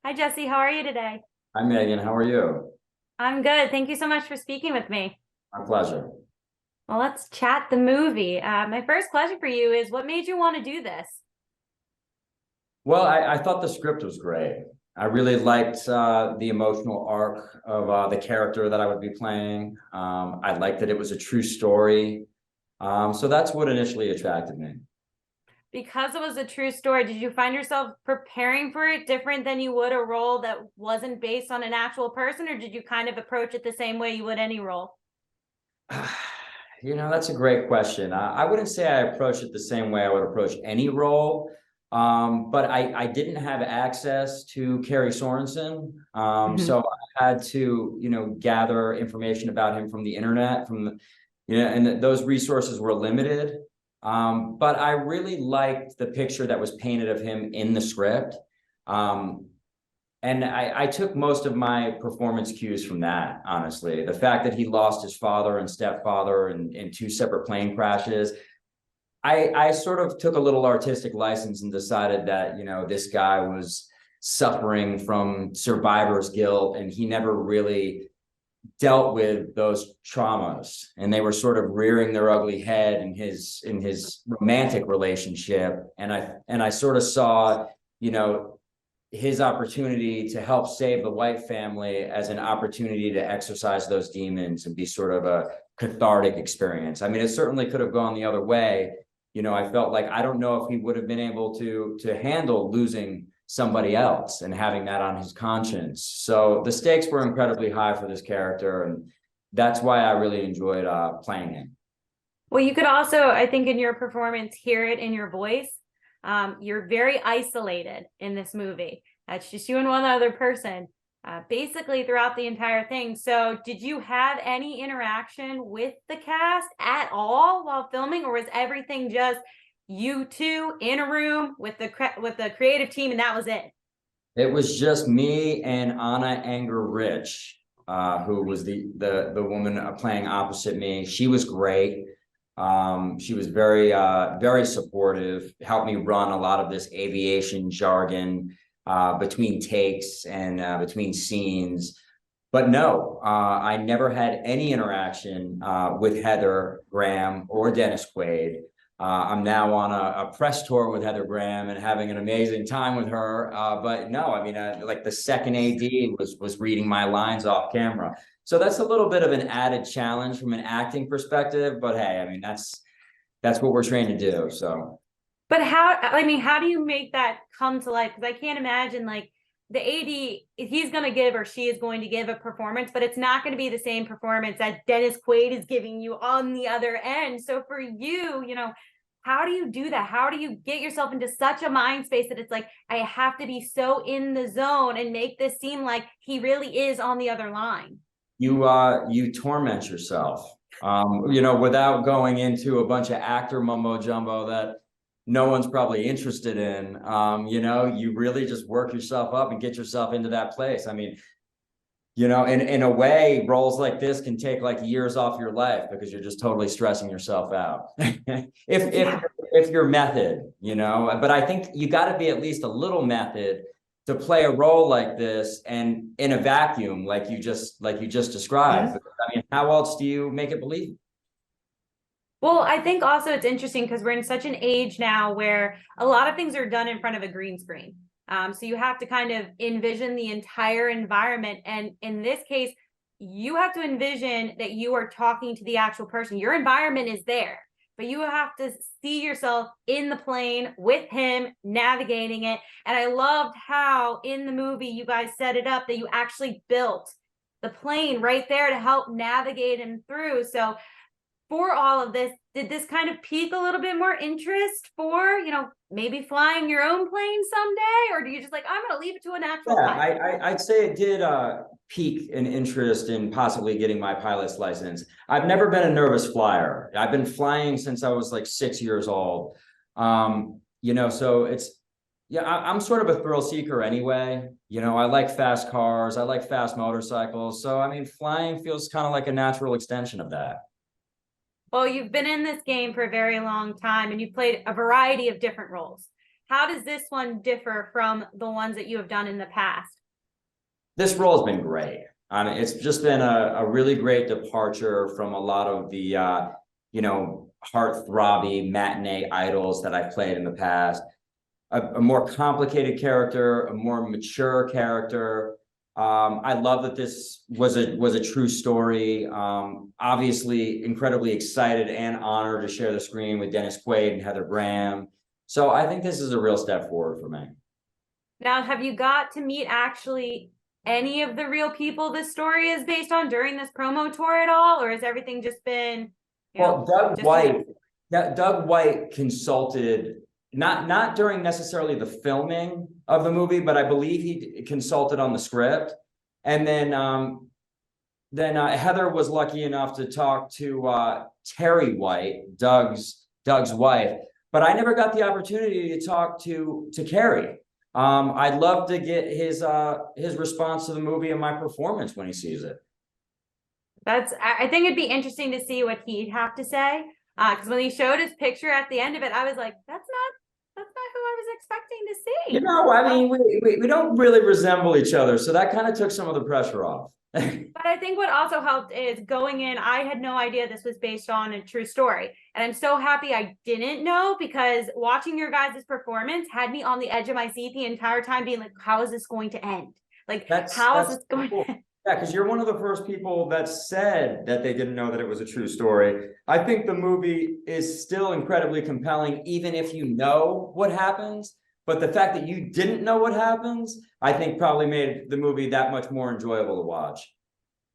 Hi, Jesse. How are you today? Hi, Megan. How are you? I'm good. Thank you so much for speaking with me. My pleasure. Well, let's chat the movie. My first question for you is what made you want to do this? Well, I thought the script was great. I really liked the emotional arc of the character that I would be playing. I liked that it was a true story. So that's what initially attracted me. Because it was a true story, did you find yourself preparing for it different than you would a role that wasn't based on an actual person, or did you kind of approach it the same way you would any role? That's a great question. I wouldn't say I approach it the same way I would approach any role, but I didn't have access to Kerry Sorensen, Mhm. so I had to, gather information about him from the internet, and those resources were limited. But I really liked the picture that was painted of him in the script. Um, and I took most of my performance cues from that, honestly. The fact that he lost his father and stepfather in two separate plane crashes. I sort of took a little artistic license and decided that, this guy was suffering from survivor's guilt and he never really dealt with those traumas, and they were sort of rearing their ugly head in his romantic relationship. And I sort of saw, you know, his opportunity to help save the White family as an opportunity to exercise those demons and be sort of a cathartic experience. I mean, it certainly could have gone the other way. I felt like I don't know if he would have been able to handle losing somebody else and having that on his conscience. So the stakes were incredibly high for this character, and that's why I really enjoyed playing him. Well, you could also, I think, in your performance, hear it in your voice. You're very isolated in this movie. That's just you and one other person, basically throughout the entire thing. So, did you have any interaction with the cast at all while filming, or was everything just you two in a room with the creative team, and that was it? It was just me and Anna Anger Rich, who was the woman playing opposite me. She was great. She was very supportive, helped me run a lot of this aviation jargon between takes and between scenes. But no, I never had any interaction with Heather Graham or Dennis Quaid. I'm now on a press tour with Heather Graham and having an amazing time with her. But no, I mean, like the second AD was reading my lines off camera. So that's a little bit of an added challenge from an acting perspective. But hey, I mean, that's what we're trained to do. So But how do you make that come to life? Because I can't imagine like the AD, he's going to give or she is going to give a performance, but it's not going to be the same performance that Dennis Quaid is giving you on the other end. So for you, how do you do that? How do you get yourself into such a mind space that it's like, I have to be so in the zone and make this seem like he really is on the other line? you torment yourself, without going into a bunch of actor mumbo jumbo that no one's probably interested in. You really just work yourself up and get yourself into that place. I mean, in a way, roles like this can take like years off your life because you're just totally stressing yourself out. if if Yeah. if you're method, but I think you got to be at least a little method to play a role like this and in a vacuum, like you just described. Mhm. Because, I mean, how else do you make it believe? Well, I think also it's interesting because we're in such an age now where a lot of things are done in front of a green screen. So you have to kind of envision the entire environment. And in this case, you have to envision that you are talking to the actual person. Your environment is there, but you have to see yourself in the plane with him navigating it. And I loved how in the movie you guys set it up that you actually built the plane right there to help navigate him through. So for all of this, did this kind of pique a little bit more interest for, maybe flying your own plane someday? Or do you just like, I'm going to leave it to an Yeah, actual pilot? I'd say it did pique an interest in possibly getting my pilot's license. I've never been a nervous flyer. I've been flying since I was like 6 years old. So yeah, I'm sort of a thrill seeker anyway. I like fast cars, I like fast motorcycles. So I mean, flying feels kind of like a natural extension of that. Well, you've been in this game for a very long time and you've played a variety of different roles. how does this one differ from the ones that you have done in the past? This role has been great. It's just been a really great departure from a lot of the, heartthrobbing matinee idols that I've played in the past. A more complicated character, a more mature character. I love that this was a true story. Obviously, incredibly excited and honored to share the screen with Dennis Quaid and Heather Graham. So I think this is a real step forward for me. Now, have you got to meet actually any of the real people this story is based on during this promo tour at all, or has everything just been, Well, Doug White consulted, not during necessarily the filming of the movie, but I believe he consulted on the script. And then Heather was lucky enough to talk to Terry White, Doug's wife, but I never got the opportunity to talk to Carrie. I'd love to get his response to the movie and my performance when he sees it. I think it'd be interesting to see what he'd have to say. Because when he showed his picture at the end of it, I was like, that's not who I was expecting to see. You know, I mean, we don't really resemble each other, so that kind of took some of the pressure off. But I think what also helped is going in, I had no idea this was based on a true story. And I'm so happy I didn't know, because watching your guys' performance had me on the edge of my seat the entire time, being like, how is this going to end? Like, how is this going to end? Yeah, because you're one of the first people that said that they didn't know that it was a true story. I think the movie is still incredibly compelling, even if you know what happens. But the fact that you didn't know what happens, I think probably made the movie that much more enjoyable to watch.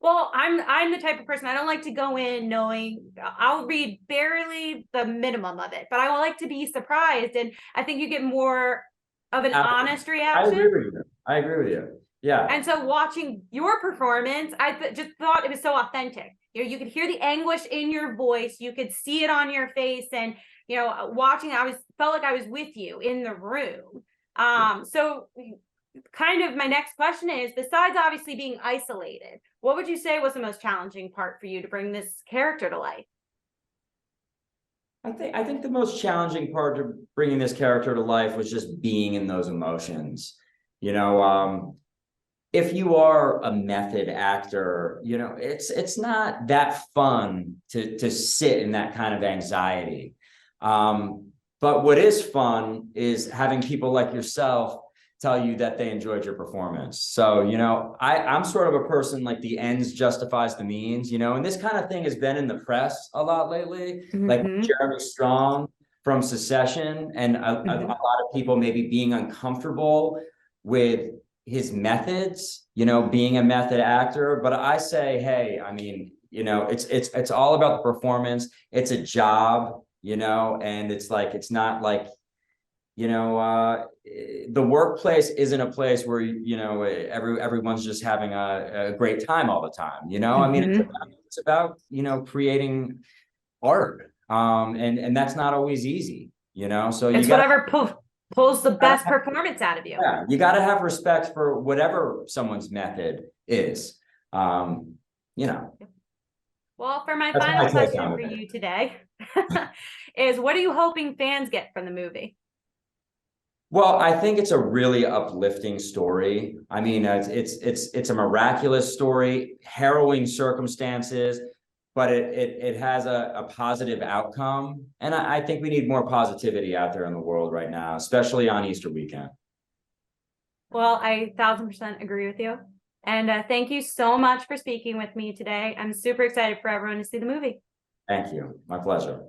Well, I'm the type of person, I don't like to go in knowing. I'll read barely the minimum of it, but I would like to be surprised. And I think you get more of an honest reaction. I agree with you. Yeah. And so watching your performance, I just thought it was so authentic. You could hear the anguish in your voice, you could see it on your face, and watching, felt like I was with you in the room. So kind of my next question is, besides obviously being isolated, what would you say was the most challenging part for you to bring this character to life? I think the most challenging part of bringing this character to life was just being in those emotions. If you are a method actor, it's not that fun to sit in that kind of anxiety. But what is fun is having people like yourself tell you that they enjoyed your performance. So, I'm sort of a person like the ends justifies the means, and this kind of thing has been in the press a lot lately, like Jeremy Strong from Secession, and a lot of people maybe being uncomfortable with his methods, being a method actor. But I say, hey, I mean, it's all about the performance. It's a job, and it's not like, the workplace isn't a place where, everyone's just having a great time all the time. I mean, it's about, creating art. And that's not always easy, so it's whatever pulls the best performance out of you. Yeah, you got to have respect for whatever someone's method is. Well, for my final question for you today is, what are you hoping fans get from the movie? Well, I think it's a really uplifting story. I mean, it's a miraculous story, harrowing circumstances, but it has a positive outcome. And I think we need more positivity out there in the world right now, especially on Easter weekend. Well, I 1000% agree with you. And thank you so much for speaking with me today. I'm super excited for everyone to see the movie. Thank you. My pleasure.